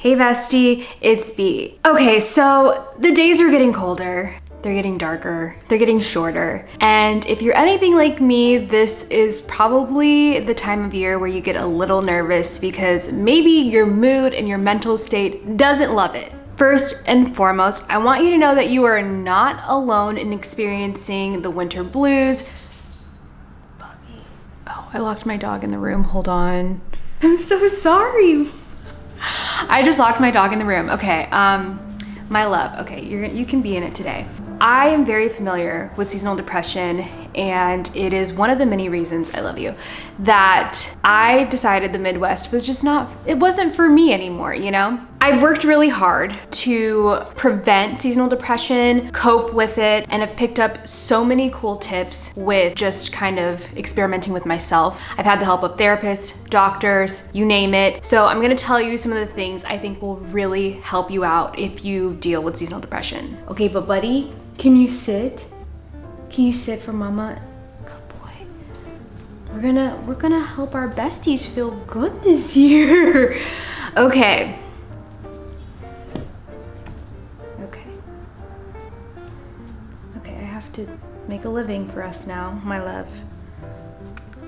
Hey Vestie, it's B. Okay, so the days are getting colder. They're getting darker, they're getting shorter. And if you're anything like me, this is probably the time of year where you get a little nervous because maybe your mood and your mental state doesn't love it. First and foremost, I want you to know that you are not alone in experiencing the winter blues. Bobby. Oh, I locked my dog in the room, hold on. I'm so sorry. I just locked my dog in the room. Okay, my love, okay, you can be in it today. I am very familiar with seasonal depression, and it is one of the many reasons, I love you, that I decided the Midwest was just it wasn't for me anymore, you know? I've worked really hard to prevent seasonal depression, cope with it, and have picked up so many cool tips with just kind of experimenting with myself. I've had the help of therapists, doctors, you name it. So I'm gonna tell you some of the things I think will really help you out if you deal with seasonal depression. Okay, but buddy, can you sit? Can you sit for mama? Good boy. We're gonna help our besties feel good this year. Okay. To make a living for us now, my love.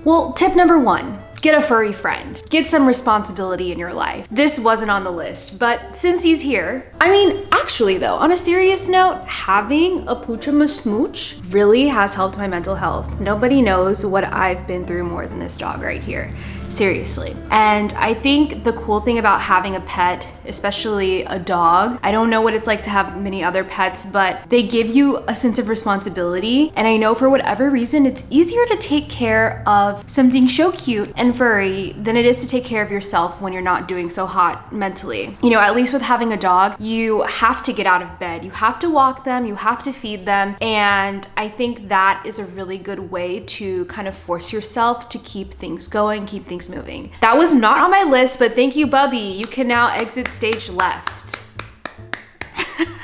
Well, tip number one, get a furry friend. Get some responsibility in your life. This wasn't on the list, but since he's here, I mean, actually though, on a serious note, having a poochama smooch really has helped my mental health. Nobody knows what I've been through more than this dog right here. Seriously. And I think the cool thing about having a pet, especially a dog, I don't know what it's like to have many other pets, but they give you a sense of responsibility. And I know for whatever reason, it's easier to take care of something so cute and furry than it is to take care of yourself when you're not doing so hot mentally. You know, at least with having a dog, you have to get out of bed. You have to walk them, you have to feed them. And I think that is a really good way to kind of force yourself to keep things going, keep things moving. That was not on my list, but thank you, Bubby. You can now exit stage left.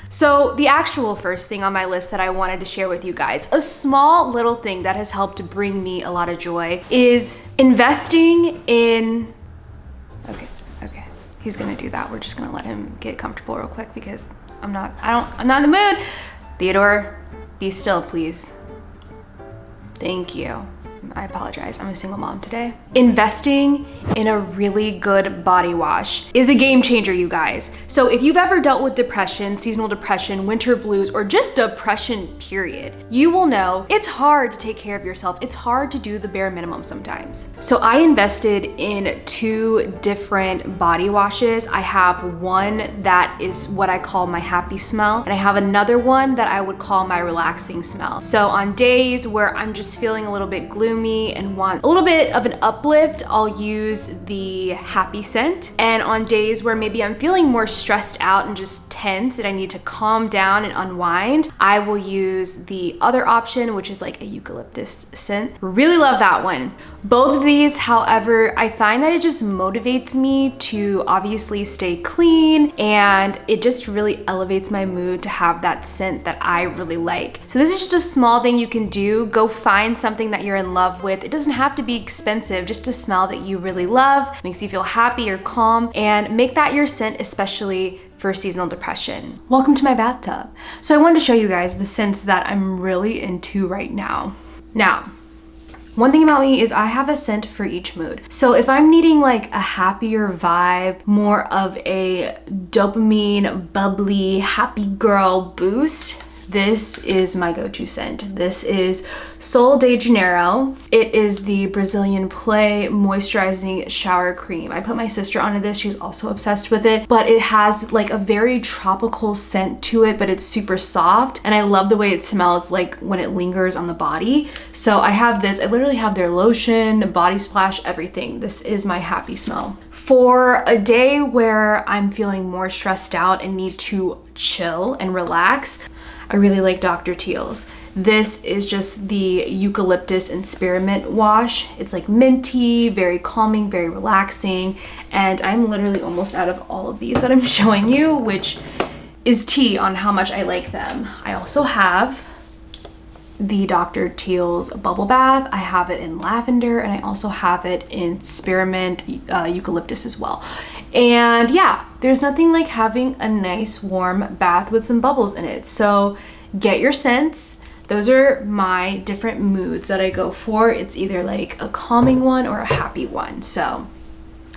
So the actual first thing on my list that I wanted to share with you guys, a small little thing that has helped to bring me a lot of joy, is investing in, okay. He's gonna do that. We're just gonna let him get comfortable real quick because I'm not in the mood. Theodore, be still, please. Thank you. I apologize, I'm a single mom today. Investing in a really good body wash is a game changer, you guys. So if you've ever dealt with depression, seasonal depression, winter blues, or just depression period, you will know it's hard to take care of yourself. It's hard to do the bare minimum sometimes. So I invested in 2 different body washes. I have one that is what I call my happy smell, and I have another one that I would call my relaxing smell. So on days where I'm just feeling a little bit gloomy and want a little bit of an uplift, I'll use the happy scent. And on days where maybe I'm feeling more stressed out and just tense and I need to calm down and unwind, I will use the other option, which is like a eucalyptus scent. Really love that one. Both of these, however, I find that it just motivates me to obviously stay clean, and it just really elevates my mood to have that scent that I really like. So this is just a small thing you can do. Go find something that you're in love with. It doesn't have to be expensive, just a smell that you really love, makes you feel happy or calm, and make that your scent, especially for seasonal depression. Welcome to my bathtub. So I wanted to show you guys the scents that I'm really into right now. Now, one thing about me is I have a scent for each mood. So if I'm needing like a happier vibe, more of a dopamine, bubbly, happy girl boost, this is my go-to scent. This is Sol de Janeiro. It is the Brazilian Play Moisturizing Shower Cream. I put my sister onto this. She's also obsessed with it, but it has like a very tropical scent to it, but it's super soft. And I love the way it smells like when it lingers on the body. So I have this, I literally have their lotion, body splash, everything. This is my happy smell. For a day where I'm feeling more stressed out and need to chill and relax, I really like Dr. Teal's. This is just the eucalyptus and spearmint wash. It's like minty, very calming, very relaxing. And I'm literally almost out of all of these that I'm showing you, which is tea on how much I like them. I also have the Dr. Teal's bubble bath. I have it in lavender, and I also have it in spearmint, eucalyptus as well. And yeah, there's nothing like having a nice warm bath with some bubbles in it. So get your scents. Those are my different moods that I go for. It's either like a calming one or a happy one. So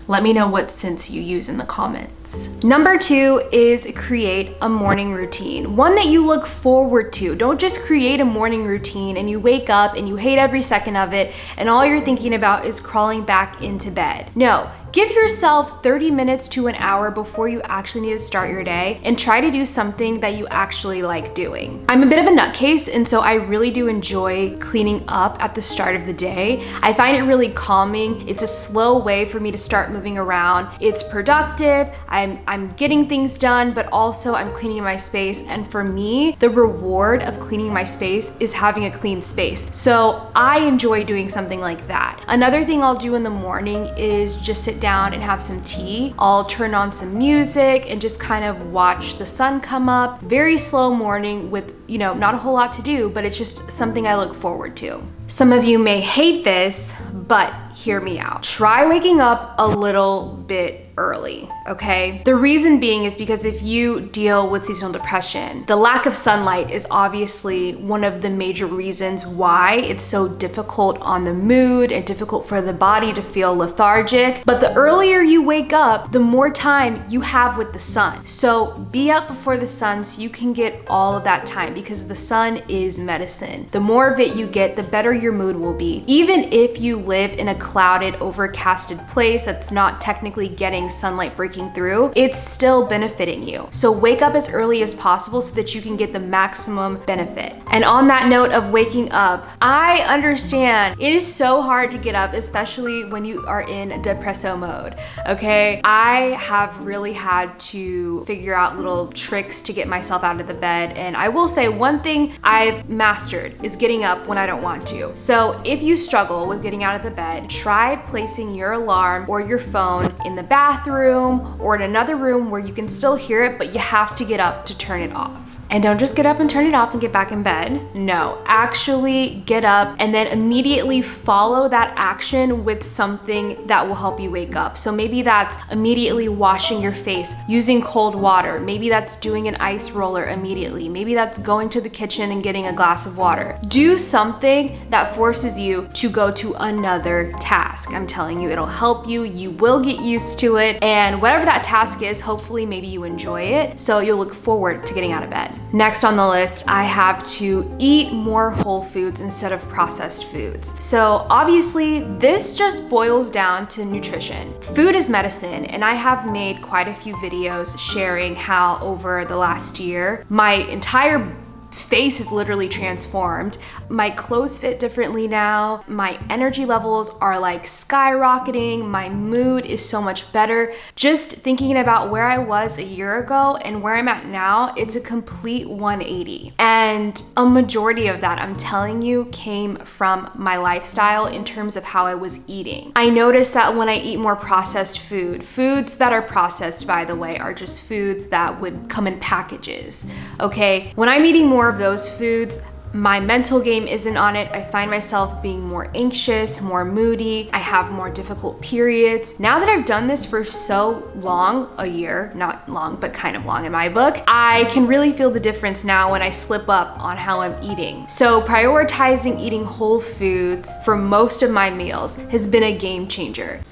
let me know what scents you use in the comments. Number 2 is create a morning routine. One that you look forward to. Don't just create a morning routine and you wake up and you hate every second of it and all you're thinking about is crawling back into bed. No. Give yourself 30 minutes to an hour before you actually need to start your day and try to do something that you actually like doing. I'm a bit of a nutcase, and so I really do enjoy cleaning up at the start of the day. I find it really calming. It's a slow way for me to start moving around. It's productive, I'm getting things done, but also I'm cleaning my space. And for me, the reward of cleaning my space is having a clean space. So I enjoy doing something like that. Another thing I'll do in the morning is just sit down and have some tea. I'll turn on some music and just kind of watch the sun come up. Very slow morning with, not a whole lot to do, but it's just something I look forward to. Some of you may hate this, but hear me out. Try waking up a little bit early, okay? The reason being is because if you deal with seasonal depression, the lack of sunlight is obviously one of the major reasons why it's so difficult on the mood and difficult for the body to feel lethargic. But the earlier you wake up, the more time you have with the sun. So be up before the sun so you can get all of that time, because the sun is medicine. The more of it you get, the better your mood will be. Even if you live in a clouded, overcasted place that's not technically getting sunlight breaking through, it's still benefiting you. So wake up as early as possible so that you can get the maximum benefit. And on that note of waking up, I understand it is so hard to get up, especially when you are in depresso mode, okay? I have really had to figure out little tricks to get myself out of the bed. And I will say one thing I've mastered is getting up when I don't want to. So if you struggle with getting out of the bed, try placing your alarm or your phone in the bathroom or in another room where you can still hear it, but you have to get up to turn it off. And don't just get up and turn it off and get back in bed. No, actually get up and then immediately follow that action with something that will help you wake up. So maybe that's immediately washing your face using cold water. Maybe that's doing an ice roller immediately. Maybe that's going to the kitchen and getting a glass of water. Do something that forces you to go to another task. I'm telling you, it'll help you. You will get used to it. And whatever that task is, hopefully maybe you enjoy it, so you'll look forward to getting out of bed. Next on the list, I have to eat more whole foods instead of processed foods. So obviously this just boils down to nutrition. Food is medicine, and I have made quite a few videos sharing how over the last year, my entire face is literally transformed. My clothes fit differently now. My energy levels are like skyrocketing. My mood is so much better. Just thinking about where I was a year ago and where I'm at now, it's a complete 180. And a majority of that, I'm telling you, came from my lifestyle in terms of how I was eating. I noticed that when I eat more processed foods that are processed, by the way, are just foods that would come in packages, okay? When I'm eating more of those foods, my mental game isn't on it. I find myself being more anxious, more moody. I have more difficult periods. Now that I've done this for so long, a year, not long, but kind of long in my book, I can really feel the difference now when I slip up on how I'm eating. So prioritizing eating whole foods for most of my meals has been a game changer.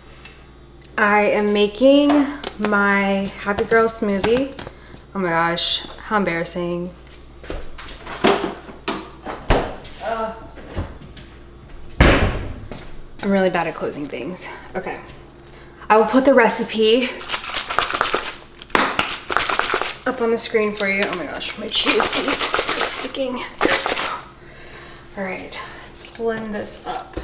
I am making my Happy Girl smoothie. Oh my gosh, how embarrassing. I'm really bad at closing things. Okay. I will put the recipe up on the screen for you. Oh my gosh, my cheese seeds are sticking. All right, let's blend this up.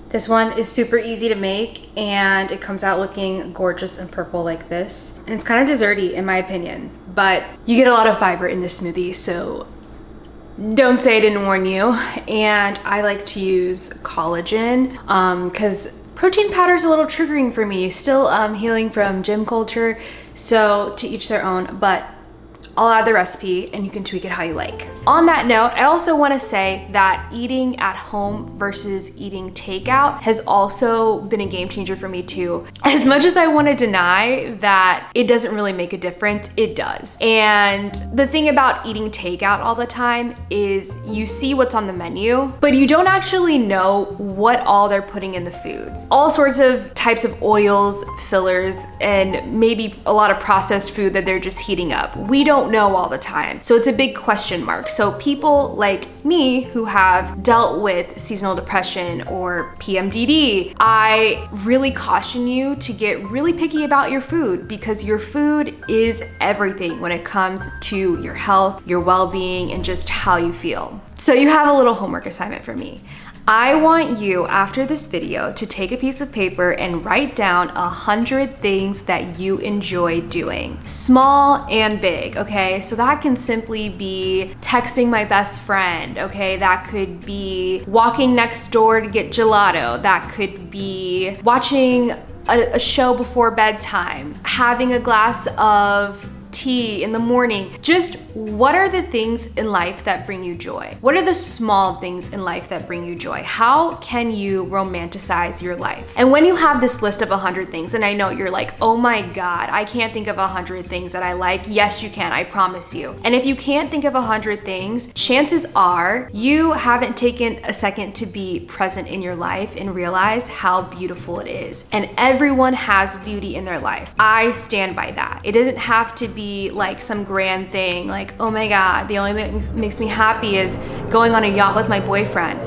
This one is super easy to make and it comes out looking gorgeous and purple like this. And it's kind of desserty in my opinion, but you get a lot of fiber in this smoothie, so don't say I didn't warn you. And I like to use collagen because protein powder is a little triggering for me. Still healing from gym culture, so to each their own, but I'll add the recipe and you can tweak it how you like. On that note, I also want to say that eating at home versus eating takeout has also been a game changer for me too. As much as I want to deny that it doesn't really make a difference, it does. And the thing about eating takeout all the time is you see what's on the menu, but you don't actually know what all they're putting in the foods. All sorts of types of oils, fillers, and maybe a lot of processed food that they're just heating up. We don't know all the time. So it's a big question mark. So people like me who have dealt with seasonal depression or PMDD, I really caution you to get really picky about your food, because your food is everything when it comes to your health, your well-being, and just how you feel. So you have a little homework assignment for me. I want you, after this video, to take a piece of paper and write down 100 things that you enjoy doing, small and big, okay? So that can simply be texting my best friend, okay? That could be walking next door to get gelato. That could be watching a show before bedtime, having a glass of tea in the morning. Just what are the things in life that bring you joy? What are the small things in life that bring you joy? How can you romanticize your life? And when you have this list of 100 things, and I know you're like, oh my God, I can't think of 100 things that I like. Yes, you can, I promise you. And if you can't think of 100 things, chances are you haven't taken a second to be present in your life and realize how beautiful it is. And everyone has beauty in their life. I stand by that. It doesn't have to be like some grand thing like, oh my God, the only thing that makes me happy is going on a yacht with my boyfriend.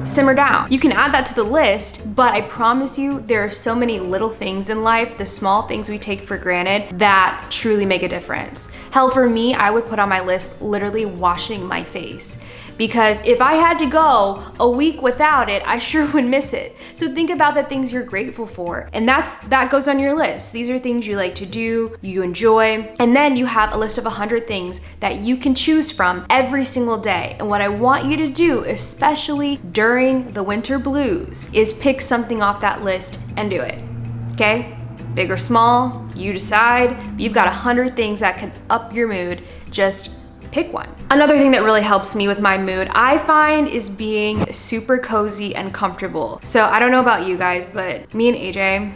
Simmer down. You can add that to the list, but I promise you there are so many little things in life, the small things we take for granted, that truly make a difference. Hell, for me, I would put on my list literally washing my face. Because if I had to go a week without it, I sure would miss it. So think about the things you're grateful for. And that goes on your list. These are things you like to do, you enjoy. And then you have a list of 100 things that you can choose from every single day. And what I want you to do, especially during the winter blues, is pick something off that list and do it. Okay? Big or small, you decide. But you've got 100 things that can up your mood. Just pick one. Another thing that really helps me with my mood, I find, is being super cozy and comfortable. So I don't know about you guys, but me and AJ,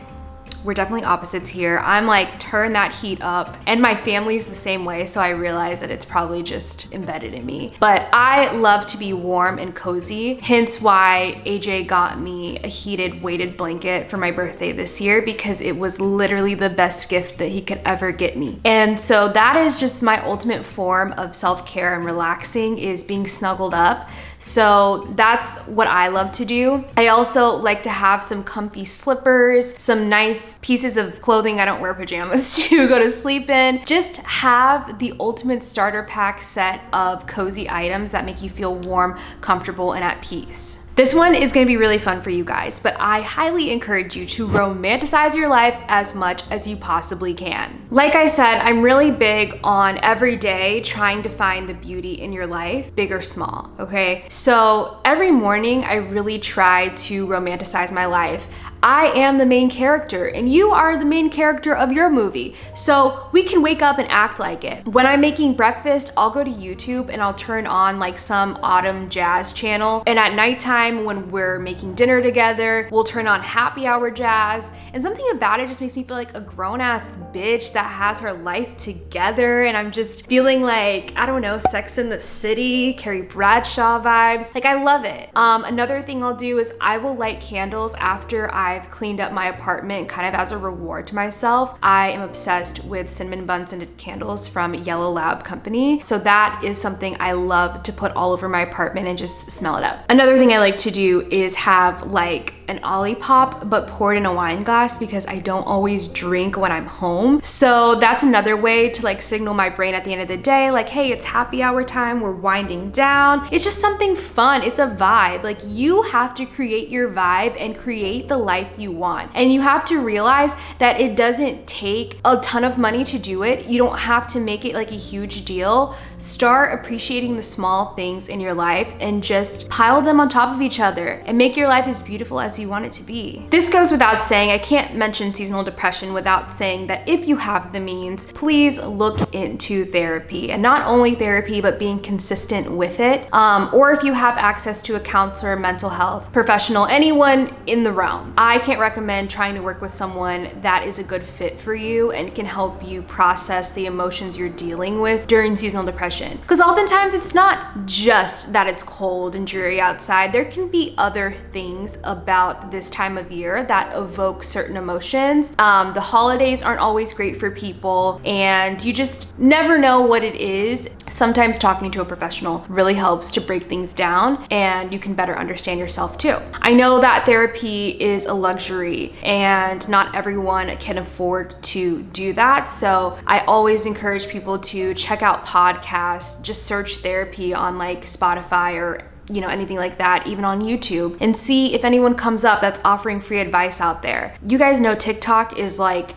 we're definitely opposites here. I'm like, turn that heat up. And my family's the same way, so I realize that it's probably just embedded in me. But I love to be warm and cozy, hence why AJ got me a heated weighted blanket for my birthday this year, because it was literally the best gift that he could ever get me. And so that is just my ultimate form of self-care and relaxing, is being snuggled up. So that's what I love to do. I also like to have some comfy slippers, some nice pieces of clothing. I don't wear pajamas to go to sleep in. Just have the ultimate starter pack set of cozy items that make you feel warm, comfortable, and at peace. This one is gonna be really fun for you guys, but I highly encourage you to romanticize your life as much as you possibly can. Like I said, I'm really big on every day trying to find the beauty in your life, big or small, okay? So every morning, I really try to romanticize my life. I am the main character and you are the main character of your movie. So we can wake up and act like it. When I'm making breakfast, I'll go to YouTube and I'll turn on like some autumn jazz channel. And at nighttime when we're making dinner together, we'll turn on happy hour jazz. And something about it just makes me feel like a grown ass bitch that has her life together. And I'm just feeling like, I don't know, Sex in the City, Carrie Bradshaw vibes. Like, I love it. Another thing I'll do is I will light candles after I've cleaned up my apartment, kind of as a reward to myself. I am obsessed with cinnamon bun scented candles from Yellow Lab Company. So that is something I love to put all over my apartment and just smell it up. Another thing I like to do is have like an Olipop, but poured in a wine glass, because I don't always drink when I'm home. So that's another way to like signal my brain at the end of the day, like, hey, it's happy hour time, we're winding down. It's just something fun, it's a vibe. Like, you have to create your vibe and create the life you want. And you have to realize that it doesn't take a ton of money to do it. You don't have to make it like a huge deal. Start appreciating the small things in your life and just pile them on top of each other and make your life as beautiful as else you want it to be. This goes without saying. I can't mention seasonal depression without saying that if you have the means, please look into therapy, and not only therapy, but being consistent with it. Or if you have access to a counselor, mental health professional, anyone in the realm, I can't recommend trying to work with someone that is a good fit for you and can help you process the emotions you're dealing with during seasonal depression. Because oftentimes it's not just that it's cold and dreary outside. There can be other things about this time of year that evoke certain emotions. The holidays aren't always great for people, and you just never know what it is. Sometimes talking to a professional really helps to break things down, and you can better understand yourself too. I know that therapy is a luxury and not everyone can afford to do that. So I always encourage people to check out podcasts, just search therapy on like Spotify or anything like that, even on YouTube, and see if anyone comes up that's offering free advice out there. You guys know TikTok is like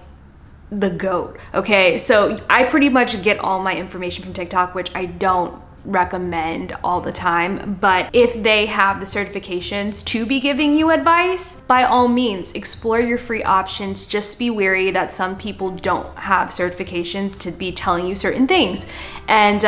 the GOAT, okay? So I pretty much get all my information from TikTok, which I don't recommend all the time, but if they have the certifications to be giving you advice, by all means explore your free options. Just be wary that some people don't have certifications to be telling you certain things. And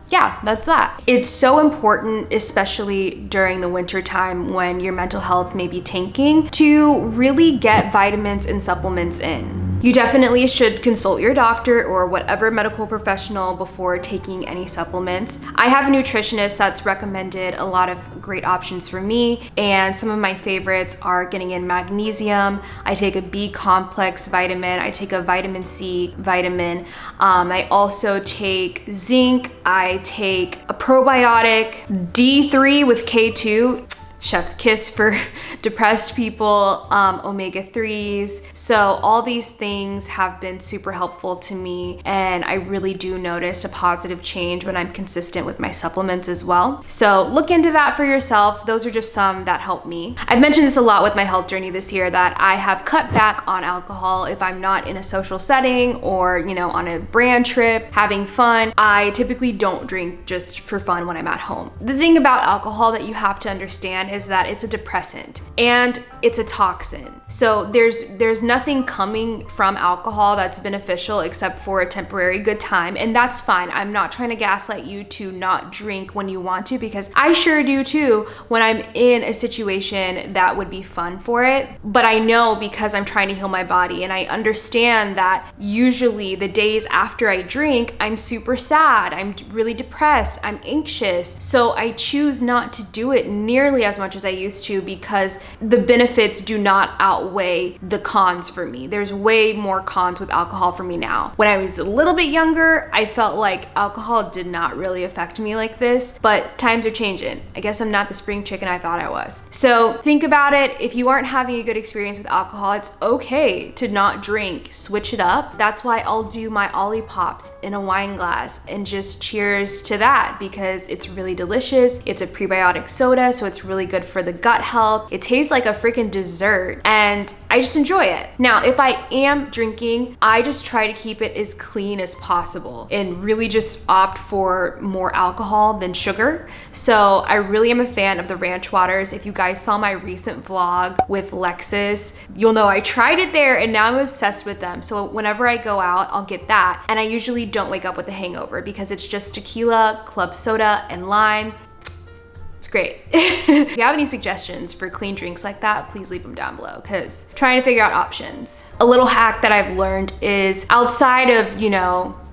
yeah, that's that. It's so important, especially during the winter time when your mental health may be tanking, to really get vitamins and supplements in. You definitely should consult your doctor or whatever medical professional before taking any supplements. I have a nutritionist that's recommended a lot of great options for me, and some of my favorites are getting in magnesium. I take a B complex vitamin. I take a vitamin C vitamin. I also take zinc. I take a probiotic, D3 with K2. Chef's kiss for depressed people, omega-3s. So all these things have been super helpful to me, and I really do notice a positive change when I'm consistent with my supplements as well. So look into that for yourself. Those are just some that help me. I've mentioned this a lot with my health journey this year, that I have cut back on alcohol. If I'm not in a social setting or, on a brand trip, having fun, I typically don't drink just for fun when I'm at home. The thing about alcohol that you have to understand is that it's a depressant and it's a toxin. So there's nothing coming from alcohol that's beneficial except for a temporary good time, and that's fine. I'm not trying to gaslight you to not drink when you want to, because I sure do too when I'm in a situation that would be fun for it. But I know, because I'm trying to heal my body, and I understand that usually the days after I drink, I'm super sad, I'm really depressed, I'm anxious. So I choose not to do it nearly as much as I used to, because the benefits do not outweigh the cons for me. There's way more cons with alcohol for me now. When I was a little bit younger, I felt like alcohol did not really affect me like this, but times are changing. I guess I'm not the spring chicken I thought I was. So think about it. If you aren't having a good experience with alcohol, it's okay to not drink. Switch it up. That's why I'll do my Ollie Pops in a wine glass and just cheers to that, because it's really delicious. It's a prebiotic soda, so it's really good for the gut health. It tastes like a freaking dessert, and I just enjoy it. Now, if I am drinking, I just try to keep it as clean as possible and really just opt for more alcohol than sugar. So I really am a fan of the ranch waters. If you guys saw my recent vlog with Lexus, you'll know I tried it there and now I'm obsessed with them. So whenever I go out, I'll get that. And I usually don't wake up with a hangover because it's just tequila, club soda, and lime. It's great. If you have any suggestions for clean drinks like that, please leave them down below, because trying to figure out options. A little hack that I've learned is, outside of,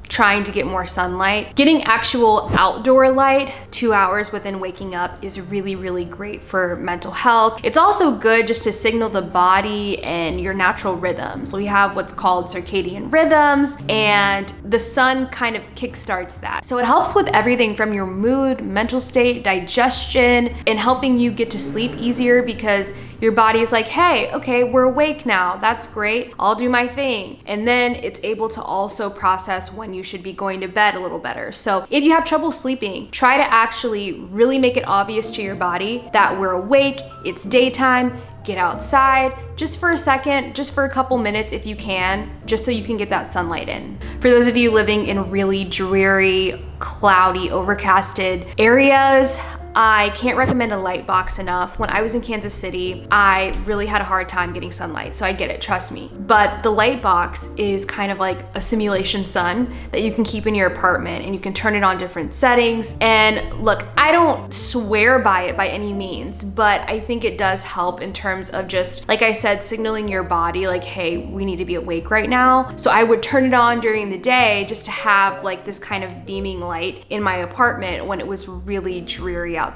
trying to get more sunlight, getting actual outdoor light 2 hours within waking up is really, really great for mental health. It's also good just to signal the body and your natural rhythms. We have what's called circadian rhythms, and the sun kind of kickstarts that. So it helps with everything from your mood, mental state, digestion, and helping you get to sleep easier, because your body is like, hey, okay, we're awake now. That's great. I'll do my thing. And then it's able to also process when you should be going to bed a little better. So if you have trouble sleeping, try to actually really make it obvious to your body that we're awake, it's daytime, get outside just for a second, just for a couple minutes if you can, just so you can get that sunlight in. For those of you living in really dreary, cloudy, overcasted areas, I can't recommend a light box enough. When I was in Kansas City, I really had a hard time getting sunlight, so I get it, trust me. But the light box is kind of like a simulation sun that you can keep in your apartment, and you can turn it on different settings. And look, I don't swear by it by any means, but I think it does help in terms of just, like I said, signaling your body like, hey, we need to be awake right now. So I would turn it on during the day just to have like this kind of beaming light in my apartment when it was really dreary outside.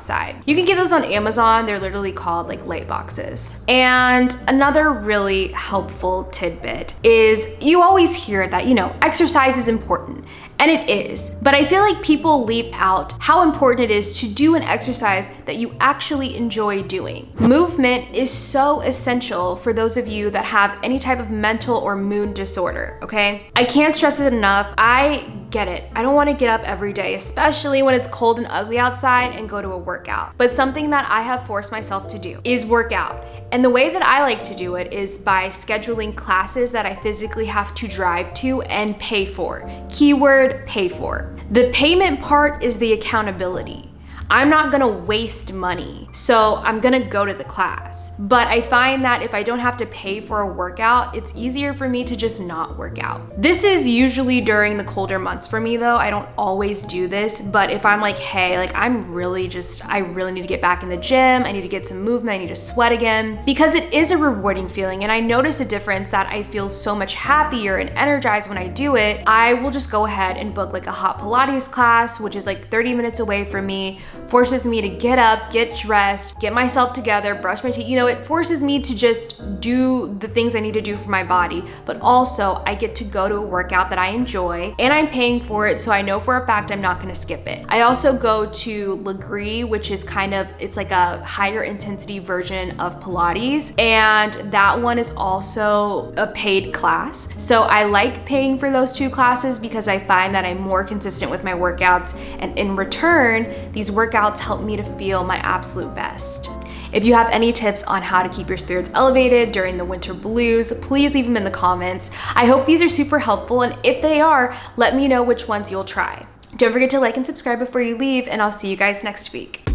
You can get those on Amazon. They're literally called like light boxes. And another really helpful tidbit is you always hear that, you know, exercise is important. And it is, but I feel like people leave out how important it is to do an exercise that you actually enjoy doing. Movement is so essential for those of you that have any type of mental or mood disorder, okay? I can't stress it enough. I get it. I don't want to get up every day, especially when it's cold and ugly outside, and go to a workout. But something that I have forced myself to do is work out. And the way that I like to do it is by scheduling classes that I physically have to drive to and pay for. Keyword, pay for. The payment part is the accountability. I'm not gonna waste money, so I'm gonna go to the class. But I find that if I don't have to pay for a workout, it's easier for me to just not work out. This is usually during the colder months for me though. I don't always do this, but if I'm like, hey, like I really need to get back in the gym, I need to get some movement, I need to sweat again, because it is a rewarding feeling, and I notice a difference that I feel so much happier and energized when I do it. I will just go ahead and book like a hot Pilates class, which is like 30 minutes away from me, forces me to get up, get dressed, get myself together, brush my teeth. You know, it forces me to just do the things I need to do for my body, but also I get to go to a workout that I enjoy, and I'm paying for it, so I know for a fact I'm not gonna skip it. I also go to Dreary, which is it's like a higher intensity version of Pilates, and that one is also a paid class. So I like paying for those two classes because I find that I'm more consistent with my workouts, and in return, these workouts help me to feel my absolute best. If you have any tips on how to keep your spirits elevated during the winter blues, please leave them in the comments. I hope these are super helpful, and if they are, let me know which ones you'll try. Don't forget to like and subscribe before you leave, and I'll see you guys next week.